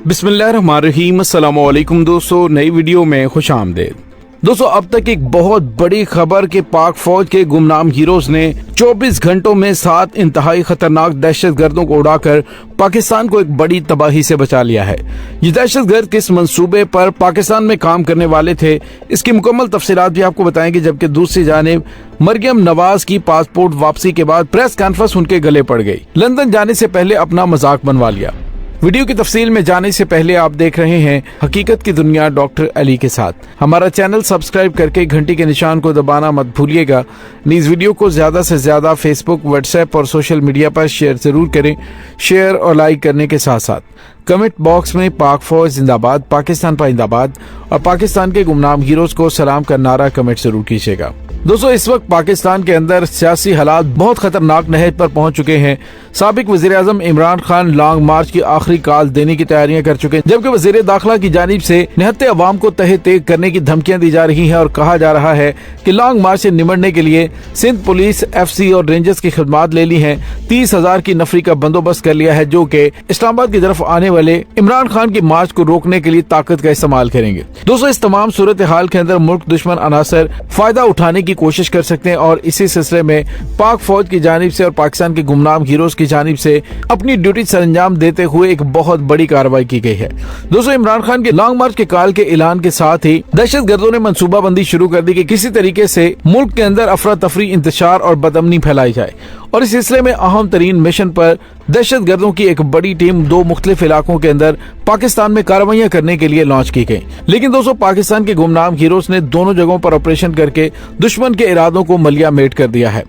बिस्मिल्लाहिर्रहमानिर्रहीम, अस्सलाम वालेकुम दोस्तों, नई वीडियो में खुश आमदेद। दोस्तों, अब तक एक बहुत बड़ी खबर कि पाक फौज के गुमनाम हीरोज ने 24 घंटों में 7 इंतहाई खतरनाक दहशतगर्दों को उड़ाकर पाकिस्तान को एक बड़ी तबाही से बचा लिया है। ये दहशतगर्द किस मंसूबे पर पाकिस्तान में काम करने वाले थे, इसकी मुकम्मल तफसीलात भी आपको बताएंगे। जबकि दूसरी जानिब मरियम नवाज की पासपोर्ट वापसी के बाद प्रेस कॉन्फ्रेंस उनके गले पड़ गई। लंदन जाने से पहले अपना मजाक बनवा लिया। वीडियो की तफसील में जाने से पहले आप देख रहे हैं हकीकत की दुनिया डॉक्टर अली के साथ। हमारा चैनल सब्सक्राइब करके घंटी के निशान को दबाना मत भूलिएगा। इस वीडियो को ज्यादा से ज्यादा फेसबुक, व्हाट्सएप और सोशल मीडिया पर शेयर जरूर करें। शेयर और लाइक करने के साथ साथ कमेंट बॉक्स में पाक फौज जिंदाबाद, पाकिस्तान पाइंदाबाद और पाकिस्तान के गुमनाम हीरोज को सलाम का नारा कमेंट जरूर कीजिएगा। दोस्तों, इस वक्त पाकिस्तान के अंदर सियासी हालात बहुत खतरनाक नहज पर पहुंच चुके हैं। साबिक वज़ीर-ए-आज़म इमरान खान लॉन्ग मार्च की आखिरी कॉल देने की तैयारियां कर चुके हैं, जबकि वज़ीर दाखिला की जानिब से निहत्ते अवाम को तहे तेग करने की धमकियां दी जा रही हैं और कहा जा रहा है कि लॉन्ग मार्च से निमटने के लिए सिंध पुलिस, FC और रेंजर्स की खिदमात ले ली है। 30,000 की नफरी का बंदोबस्त कर लिया है, जो कि इस्लामाबाद की तरफ आने वाले इमरान खान की मार्च को रोकने के लिए ताकत का इस्तेमाल करेंगे। दोस्तों, इस तमाम सूरत हाल के अंदर मुल्क दुश्मन अनासर फायदा उठाने की कोशिश कर सकते हैं और इसी सिलसिले में पाक फौज की जानिब से और पाकिस्तान के गुमनाम हीरोज की जानिब से अपनी ड्यूटी सरंजाम देते हुए एक बहुत बड़ी कार्रवाई की गई है। दोस्तों, इमरान खान के लॉन्ग मार्च के काल के ऐलान के साथ ही दहशतगर्दों ने मंसूबाबंदी शुरू कर दी कि किसी तरीके से मुल्क के अंदर अफरा तफरी, इंतशार और बदअमनी फैलाई जाए और इस सिलसिले में अहम तरीन मिशन पर दहशतगर्दों की एक बड़ी टीम 2 मुख्तलिफ इलाकों के अंदर पाकिस्तान में कार्रवाइयां करने के लिए लॉन्च की गई। लेकिन दोस्तों, पाकिस्तान के गुमनाम हीरोज ने दोनों जगहों पर ऑपरेशन करके दुश्मन के इरादों को मलिया मेट कर दिया है।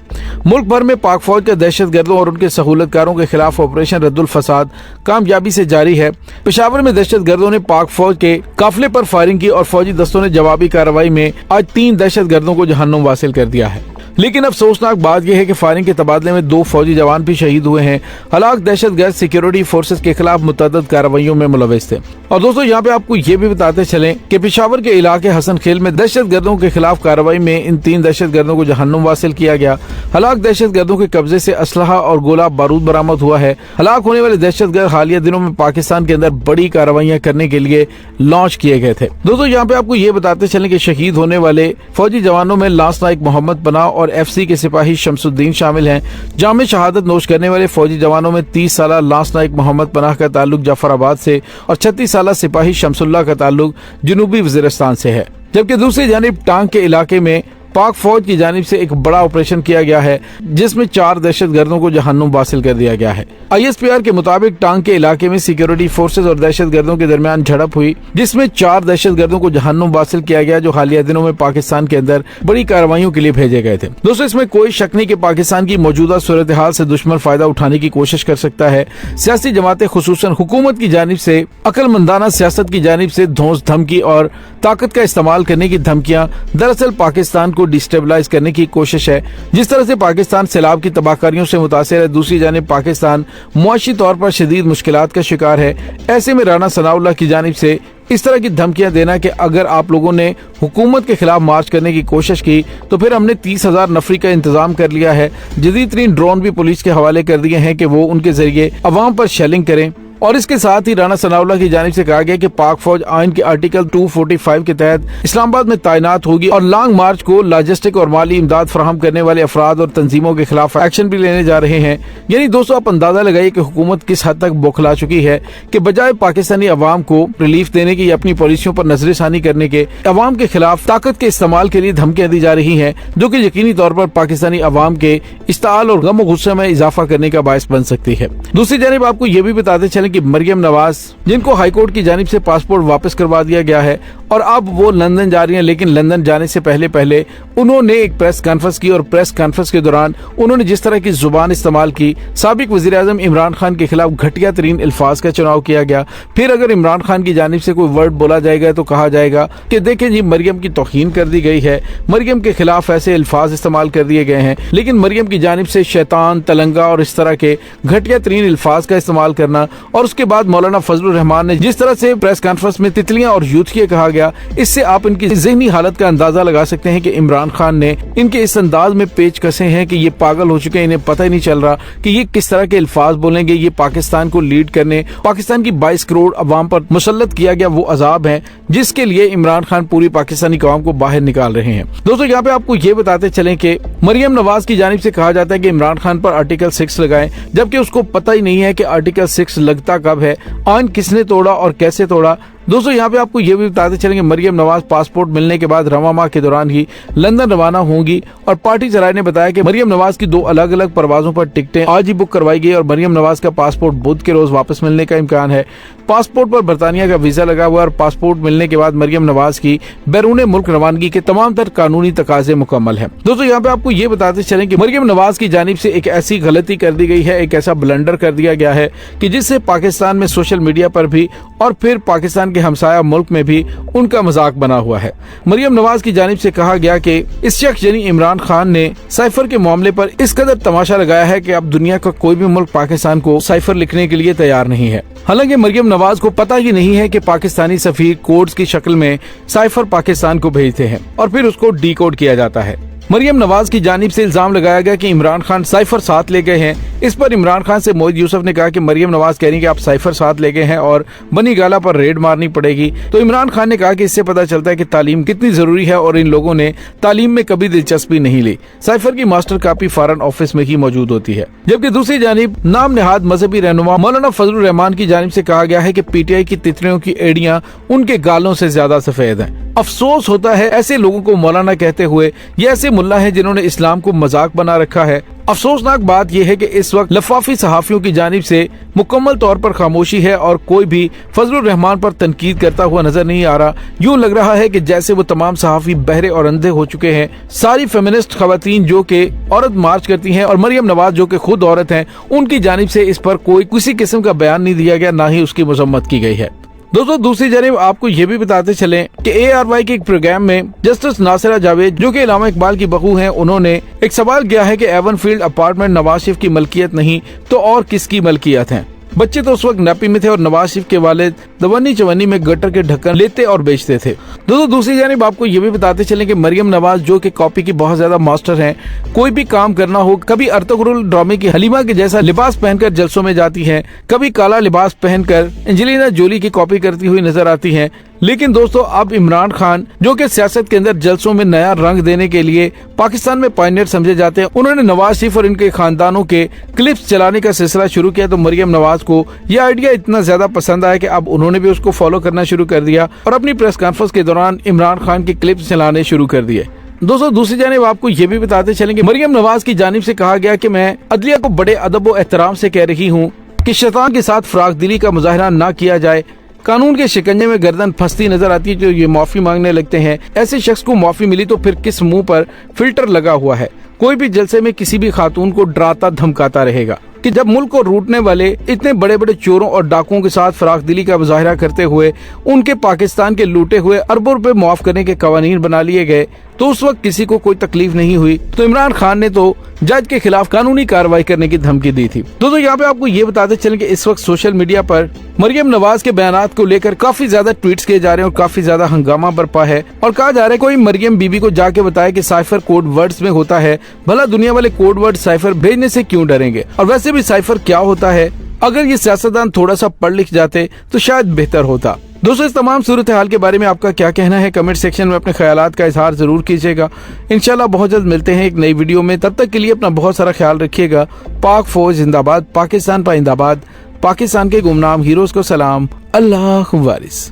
मुल्क भर में पाक फौज के दहशतगर्दों और उनके सहूलतकारों के खिलाफ ऑपरेशन रद्दुल फसाद कामयाबी से जारी है। पेशावर में दहशतगर्दों ने पाक फौज के काफिले पर फायरिंग की और फौजी दस्तों ने जवाबी कार्रवाई में आज 3 दहशतगर्दों को जहन्नुम वासिल कर दिया है। लेकिन अफसोसनाक बात यह है कि फायरिंग के तबादले में 2 फौजी जवान भी शहीद हुए हैं। हलाक दहशतगर्द सिक्योरिटी फोर्सेस के खिलाफ मुतअद्दिद कार्रवाइयों में मुलविस थे। और दोस्तों, यहाँ पे आपको ये भी बताते चलें कि पेशावर के इलाके हसन खेल में दहशतगर्दों के खिलाफ कार्रवाई में इन 3 दहशतगर्दों को जहन्नुम वासिल किया गया। हलाक दहशतगर्दों के कब्जे से असलहा और गोला बारूद बरामद हुआ है। हलाक होने वाले दहशतगर्द हालिया दिनों में पाकिस्तान के अंदर बड़ी कार्रवाइयां करने के लिए लॉन्च किए गए थे। दोस्तों, यहाँ पे आपको ये बताते चलें कि शहीद होने वाले फौजी जवानों में लांस नाइक मोहम्मद पनाह और FC के सिपाही शमसुद्दीन शामिल हैं। जाम शहादत नोश करने वाले फौजी जवानों में 30 साला लांस नाइक मोहम्मद पनाह का ताल्लुक जाफराबाद से और 36 साला सिपाही शमसुल्लाह का ताल्लुक जनूबी वजीरिस्तान से है। जबकि दूसरी जानिब टांग के इलाके में पाक फौज की जानिब से एक बड़ा ऑपरेशन किया गया है, जिसमें 4 दहशतगर्दों को जहन्नुम वासिल कर दिया गया है। ISPR के मुताबिक टांग के इलाके में सिक्योरिटी फोर्सेस और दहशतगर्दों के दरमियान झड़प हुई, जिसमें 4 दहशतगर्दों को जहन्नुम वासिल किया गया, जो हालिया दिनों में पाकिस्तान के अंदर बड़ी कार्रवाइयों के लिए भेजे गए थे। दोस्तों, इसमें कोई शक नहीं कि पाकिस्तान की मौजूदा सूरत हाल से दुश्मन फायदा उठाने की कोशिश कर सकता है। सियासी जमातें खुसूसन हुकूमत की जानिब से अक्लमंदाना सियासत की जानिब से धौंस धमकी और ताकत का इस्तेमाल करने की धमकियां दरअसल पाकिस्तान को डिस्टेबलाइज करने की कोशिश है। जिस तरह से पाकिस्तान सैलाब की तबाहकारियों से मुतासिर है, दूसरी जानिब पाकिस्तान मुआशी तौर पर शदीद मुश्किलात का शिकार है। ऐसे में राना सनाउल्लाह की जानिब से इस तरह की धमकियां देना कि अगर आप लोगों ने हुकूमत के खिलाफ मार्च करने की कोशिश की तो फिर हमने 30,000 नफरी का इंतजाम कर लिया है। जदीद तरीन ड्रोन भी पुलिस के हवाले कर दिए हैं कि वो उनके जरिए अवाम पर शेलिंग करें। और इसके साथ ही राना सनाउल्लाह की जानिब से कहा गया कि पाक फौज आइन के आर्टिकल 245 के तहत इस्लामाबाद में तैनात होगी और लॉन्ग मार्च को लॉजिस्टिक और माली इमदाद फराहम करने वाले अफराद और तंजीमों के खिलाफ एक्शन भी लेने जा रहे हैं। यानी दोस्तों, आप अंदाजा लगाइए कि हुकूमत किस हद तक बौखला चुकी है कि बजाय पाकिस्तानी अवाम को रिलीफ देने की या अपनी पॉलिसियों पर नजरसानी करने के, अवाम के खिलाफ ताकत के इस्तेमाल के लिए धमकियां दी जा रही है, जो कि यकीनी तौर पर पाकिस्तानी अवाम के इस्ताल और गम और गुस्से में इजाफा करने का बायस बन सकती है। दूसरी जानिब आपको ये भी बताते चलें कि मरियम नवाज, जिनको हाईकोर्ट की जानिब से पासपोर्ट वापस करवा दिया गया है और अब वो लंदन जा रही हैं, लेकिन लंदन जाने से पहले उन्होंने एक प्रेस कॉन्फ्रेंस की और प्रेस कॉन्फ्रेंस के दौरान उन्होंने जिस तरह की जुबान इस्तेमाल की, साबिक वज़ीर-ए-आज़म इमरान खान के खिलाफ घटिया तरीन अल्फाज का चुनाव किया गया। फिर अगर इमरान खान की जानिब से कोई वर्ड बोला जाएगा तो कहा जाएगा कि देखें जी, मरियम की तौहीन कर दी गई है, मरियम के खिलाफ ऐसे अल्फाज इस्तेमाल कर दिए गए हैं। लेकिन मरियम की की जानिब से शैतान, तलंगा और इस तरह के घटिया तरीन अल्फाज का इस्तेमाल करना, और उसके बाद मौलाना फजलुर रहमान ने जिस तरह से प्रेस कॉन्फ्रेंस में तितलियां और यूथिया कहा गया, इससे आप इनकी ज़हनी हालत का अंदाजा लगा सकते हैं कि इमरान खान ने इनके इस अंदाज में पेच कसे हैं कि ये पागल हो चुके हैं। इन्हें पता ही नहीं चल रहा कि ये किस तरह के अल्फाज बोलेंगे। ये पाकिस्तान को लीड करने, पाकिस्तान की 22 करोड़ अवाम पर मुसल्लत किया गया वो अजाब है जिसके लिए इमरान खान पूरी पाकिस्तानी कौम को बाहर निकाल रहे हैं। दोस्तों यहाँ पे आपको ये बताते चलें कि मरियम नवाज की जानिब से कहा जाता है कि इमरान खान पर आर्टिकल 6 लगाएं, जबकि उसको पता ही नहीं है कि आर्टिकल 6 लगता कब है, आइन किसने तोड़ा और कैसे तोड़ा। दोस्तों यहाँ पे आपको ये भी बताते चलेंगे मरियम नवाज पासपोर्ट मिलने के बाद रवा माह के दौरान ही लंदन रवाना होंगी, और पार्टी जराये ने बताया कि मरियम नवाज की 2 अलग अलग परवाजों पर टिकटें आज ही बुक करवाई गई और मरियम नवाज का पासपोर्ट बुध के रोज वापस मिलने का इम्कान है। पासपोर्ट पर बरतानिया का वीजा लगा हुआ और पासपोर्ट मिलने के बाद मरियम नवाज की बैरून मुल्क रवानगी के तमाम तर कानूनी तकाजे मुकम्मल है। दोस्तों यहाँ पे आपको ये बताते चलें कि मरियम नवाज की जानिब से एक ऐसी गलती कर दी गई है, एक ऐसा ब्लंडर कर दिया गया है कि जिससे पाकिस्तान में सोशल मीडिया पर भी और फिर पाकिस्तान के हमसाया मुल्क में भी उनका मजाक बना हुआ है। मरियम नवाज की जानिब से कहा गया कि इस शख्स यानी इमरान खान ने साइफर के मामले पर इस कदर तमाशा लगाया है कि अब दुनिया का कोई भी मुल्क पाकिस्तान को साइफर लिखने के लिए तैयार नहीं है। हालांकि मरियम नवाज को पता ही नहीं है कि पाकिस्तानी सफीर कोड्स की शक्ल में साइफर पाकिस्तान को भेजते हैं और फिर उसको डीकोड किया जाता है। मरियम नवाज की जानिब से इल्जाम लगाया गया कि इमरान खान साइफर साथ ले गए हैं। इस पर इमरान खान से मोहित यूसुफ ने कहा कि मरियम नवाज कह रही कि आप साइफर साथ ले गए हैं और बनी गाला पर रेड मारनी पड़ेगी। तो इमरान खान ने कहा कि इससे पता चलता है कि तालीम कितनी जरूरी है और इन लोगों ने तालीम में कभी दिलचस्पी नहीं ली। साइफर की मास्टर कॉपी फॉरेन ऑफिस में ही मौजूद होती है। जबकि दूसरी जानिब नाम नेहाद मजहबी रहनुमा मौलाना फजलुर रहमान की जानिब से कहा गया है कि पीटीआई की तितलियों की एड़ियां उनके गालों से ज्यादा सफेद हैं। अफसोस होता है ऐसे लोगों को मौलाना कहते हुए। ये ऐसे मुल्ला हैं जिन्होंने इस्लाम को मजाक बना रखा है। अफसोसनाक बात यह है कि इस वक्त लफाफी सहाफियों की जानिब से मुकम्मल तौर पर खामोशी है और कोई भी फजलुर रहमान पर तनकीद करता हुआ नजर नहीं आ रहा। यूं लग रहा है कि जैसे वो तमाम सहाफी बहरे और अंधे हो चुके हैं। सारी फेमिनिस्ट खवातीन जो कि औरत मार्च करती हैं और मरियम नवाज जो कि खुद औरत हैं, उनकी जानिब से इस पर कोई किसी किस्म का बयान नहीं दिया गया, ना ही उसकी मजम्मत की गई है। दोस्तों दूसरी जानिब आपको ये भी बताते चलें कि ARY के एक प्रोग्राम में जस्टिस नासिरा जावेद जो कि इलामा इकबाल की बहू हैं, उन्होंने एक सवाल किया है कि एवनफील्ड अपार्टमेंट नवाज शरीफ की मलकियत नहीं तो और किसकी मलकियत है। बच्चे तो उस वक्त नापी में थे और नवाज शरीफ के वालिद दवन्नी चवन्नी में गटर के ढक्कन लेते और बेचते थे। दोस्तों दूसरी जानिब आपको ये भी बताते चलें कि मरियम नवाज जो कि कॉपी की बहुत ज्यादा मास्टर हैं, कोई भी काम करना हो कभी अर्तुगरुल ड्रामे की हलीमा के जैसा लिबास पहनकर जलसों में जाती हैं, कभी काला लिबास पहनकर एंजेलिना जोली की कॉपी करती हुई नजर आती हैं। लेकिन दोस्तों अब इमरान खान जो कि सियासत के अंदर जलसों में नया रंग देने के लिए पाकिस्तान में पायनियर समझे जाते हैं, उन्होंने नवाज शरीफ और इनके खानदानों के क्लिप्स चलाने का सिलसिला शुरू किया। तो मरियम नवाज को यह आइडिया इतना ज्यादा पसंद आया कि अब उन्होंने भी उसको फॉलो करना शुरू कर दिया और अपनी प्रेस कॉन्फ्रेंस के दौरान इमरान खान के क्लिप्स चलाने शुरू कर दिए। दोस्तों दूसरी जानिब आपको ये भी बताते चलेंगे मरियम नवाज की जानिब से कहा गया कि मैं अदलिया को बड़े अदब व एहतराम से कह रही हूँ कि शैतान के साथ फराक दिली का मुजाहरा न किया जाए। कानून के शिकंजे में गर्दन फंसती नजर आती है जो ये माफी मांगने लगते हैं। ऐसे शख्स को माफी मिली तो फिर किस मुंह पर फिल्टर लगा हुआ है। कोई भी जलसे में किसी भी खातून को डराता धमकाता रहेगा कि जब मुल्क को लूटने वाले इतने बड़े बड़े चोरों और डाकुओं के साथ फराक दिली का मुजाहरा करते हुए उनके पाकिस्तान के लूटे हुए अरबों रुपए माफ करने के कवानीन बना लिए गए तो उस वक्त किसी को कोई तकलीफ नहीं हुई। तो इमरान खान ने तो जज के खिलाफ कानूनी कार्रवाई करने की धमकी दी थी। दोस्तों यहाँ पे आपको ये बताते चलें कि इस वक्त सोशल मीडिया पर मरियम नवाज के बयानात को लेकर काफी ज्यादा ट्वीट्स किए जा रहे हैं और काफी ज्यादा हंगामा बरपा है और कहा जा रहा है कोई मरियम बीबी को जाके बताए कि साइफर कोड वर्ड्स में होता है, भला दुनिया वाले कोड वर्ड साइफर भेजने से क्यों डरेंगे। और वैसे भी साइफर क्या होता है, अगर ये सियासतदान थोड़ा सा पढ़ लिख जाते तो शायद बेहतर होता। दोस्तों इस तमाम सूरत हाल के बारे में आपका क्या कहना है, कमेंट सेक्शन में अपने ख्यालात का इजहार जरूर कीजिएगा। इंशाल्लाह बहुत जल्द मिलते हैं एक नई वीडियो में। तब तक के लिए अपना बहुत सारा ख्याल रखिएगा। पाक फौज जिंदाबाद, पाकिस्तान पाइंदाबाद, पाकिस्तान के गुमनाम हीरोज को सलाम, अल्लाह वारिस।